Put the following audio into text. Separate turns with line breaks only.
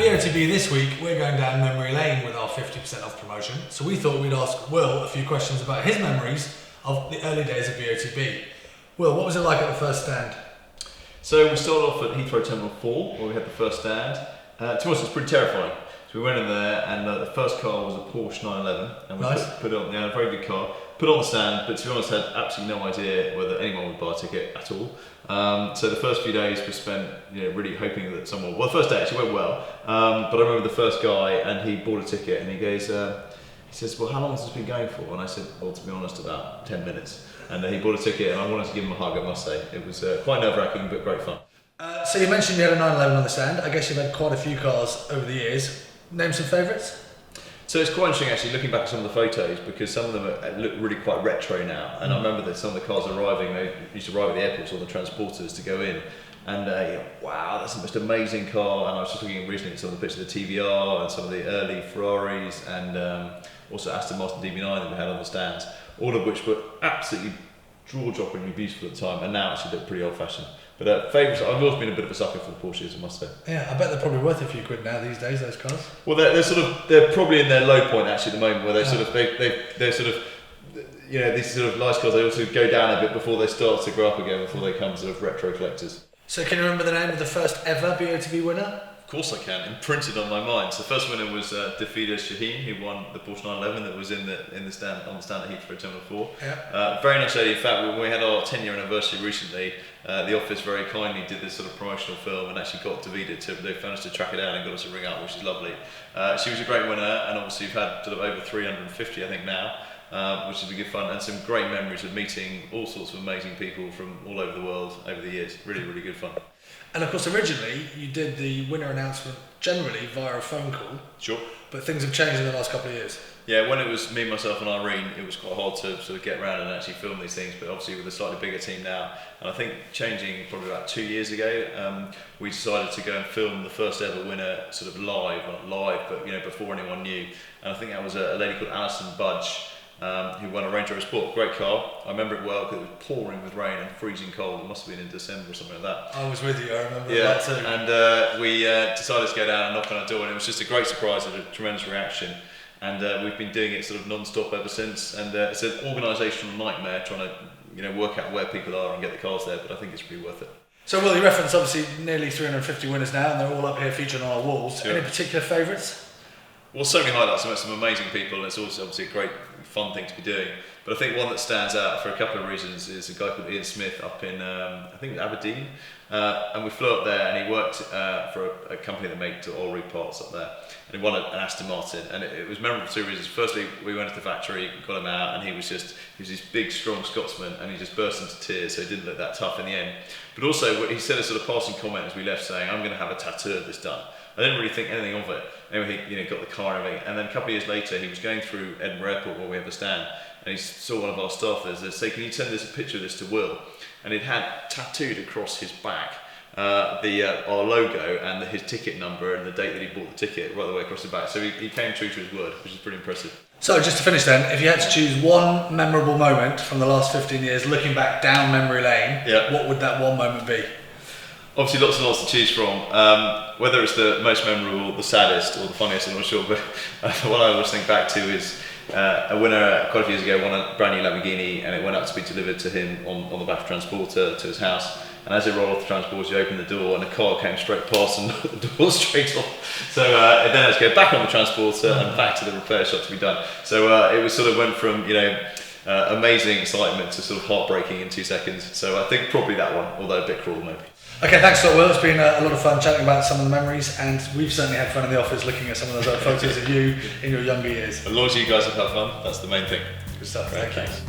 BOTB this week, we're going down memory lane with our 50% off promotion. So we thought we'd ask Will a few questions about his memories of the early days of BOTB. Will, what was it like at the first stand?
So we started off at Heathrow Terminal 4, where we had the first stand. To us, it was pretty terrifying. So we went in there, and the first car was a Porsche 911, and we put it on. Yeah, a very good car. Put it on the stand, but to be honest, had absolutely no idea whether anyone would buy a ticket at all. So the first few days we spent, really hoping that someone. Well, the first day actually went well, but I remember the first guy, and he bought a ticket, and he goes, he says, "Well, how long has this been going for?" And I said, "Well, to be honest, about 10 minutes." And he bought a ticket, and I wanted to give him a hug. I must say, it was quite nerve-wracking, but great fun.
So you mentioned you had a 911 on the stand. I guess you've had quite a few cars over the years. Name some favourites.
So it's quite interesting actually looking back at some of the photos, because some of them look really quite retro now, and I remember that some of the cars arriving, they used to arrive at the airports or the transporters to go in, and wow, that's the most amazing car. And I was just looking recently at some of the pictures of the TVR and some of the early Ferraris, and also Aston Martin DB9 that we had on the stands, all of which were absolutely jaw-droppingly beautiful at the time, and now actually look pretty old-fashioned. But favourites, I've always been a bit of a sucker for the Porsches, I must say.
Yeah, I bet they're probably worth a few quid now these days, those cars.
Well, they're probably in their low point actually at the moment, where they're these sort of nice cars. They also go down a bit before they start to grow up again, before they become sort of retro collectors.
So can you remember the name of the first ever BOTB winner?
Of course I can, imprinted on my mind. So the first winner was Dafida Shaheen, who won the Porsche 911 that was on the stand at Heathrow Terminal 4.
Yeah.
Very nice lady. In fact, when we had our 10-year anniversary recently, the office very kindly did this sort of promotional film and actually got Dafida they found us to track it down and got us a ring up, which is lovely. She was a great winner, and obviously we've had sort of over 350, I think now, which has been good fun, and some great memories of meeting all sorts of amazing people from all over the world over the years. Really, really good fun.
And of course, originally you did the winner announcement generally via a phone call.
Sure.
But things have changed in the last couple of years.
Yeah, when it was me, myself and Irene, it was quite hard to sort of get around and actually film these things, but obviously with a slightly bigger team now, and I think changing probably about 2 years ago, we decided to go and film the first ever winner sort of live, not live, but before anyone knew. And I think that was a lady called Alison Budge, who won a Range Rover Sport. Great car. I remember it well because it was pouring with rain and freezing cold. It must have been in December or something like that.
I was with you, I remember that too.
And we decided to go down and knock on our door, and it was just a great surprise and a tremendous reaction. And we've been doing it sort of non-stop ever since. And it's an organisational nightmare trying to work out where people are and get the cars there, but I think it's really worth it.
So Will, you referenced obviously nearly 350 winners now, and they're all up here featured on our walls. Sure. Any particular favourites?
Well, so many highlights. I met some amazing people, and it's also obviously a great, fun thing to be doing. But I think one that stands out for a couple of reasons is a guy called Ian Smith up in, I think it was Aberdeen. And we flew up there, and he worked for a company that made oil rig parts up there. And he won an Aston Martin, and it was memorable for two reasons. Firstly, we went to the factory, got him out, and he was this big, strong Scotsman, and he just burst into tears, so it didn't look that tough in the end. But also, he said a sort of passing comment as we left saying, "I'm going to have a tattoo of this done." I didn't really think anything of it. Anyway, he got the car and everything, and then a couple of years later, he was going through Edinburgh Airport where we have the stand, and he saw one of our staff there and said, "Can you send this a picture of this to Will?" And it had tattooed across his back our logo and his ticket number and the date that he bought the ticket right the way across the back. So he came true to his word, which is pretty impressive.
So just to finish then, if you had to choose one memorable moment from the last 15 years, looking back down memory lane, what would that one moment be?
Obviously lots and lots to choose from. Whether it's the most memorable, the saddest, or the funniest, I'm not sure, but what I always think back to is a winner quite a few years ago won a brand new Lamborghini, and it went up to be delivered to him on the back of transporter to his house. And as it rolled off the transporter, you opened the door, and a car came straight past and knocked the door straight off. So then I had to go back on the transporter and back to the repair shop to be done. So it was sort of went from amazing excitement to sort of heartbreaking in 2 seconds. So I think probably that one, although a bit cruel maybe.
Okay, thanks a lot, Will. It's been a lot of fun chatting about some of the memories, and we've certainly had fun in the office looking at some of those photos of you in your younger years.
As long as you guys have had fun, that's the main thing.
Good stuff. Thanks.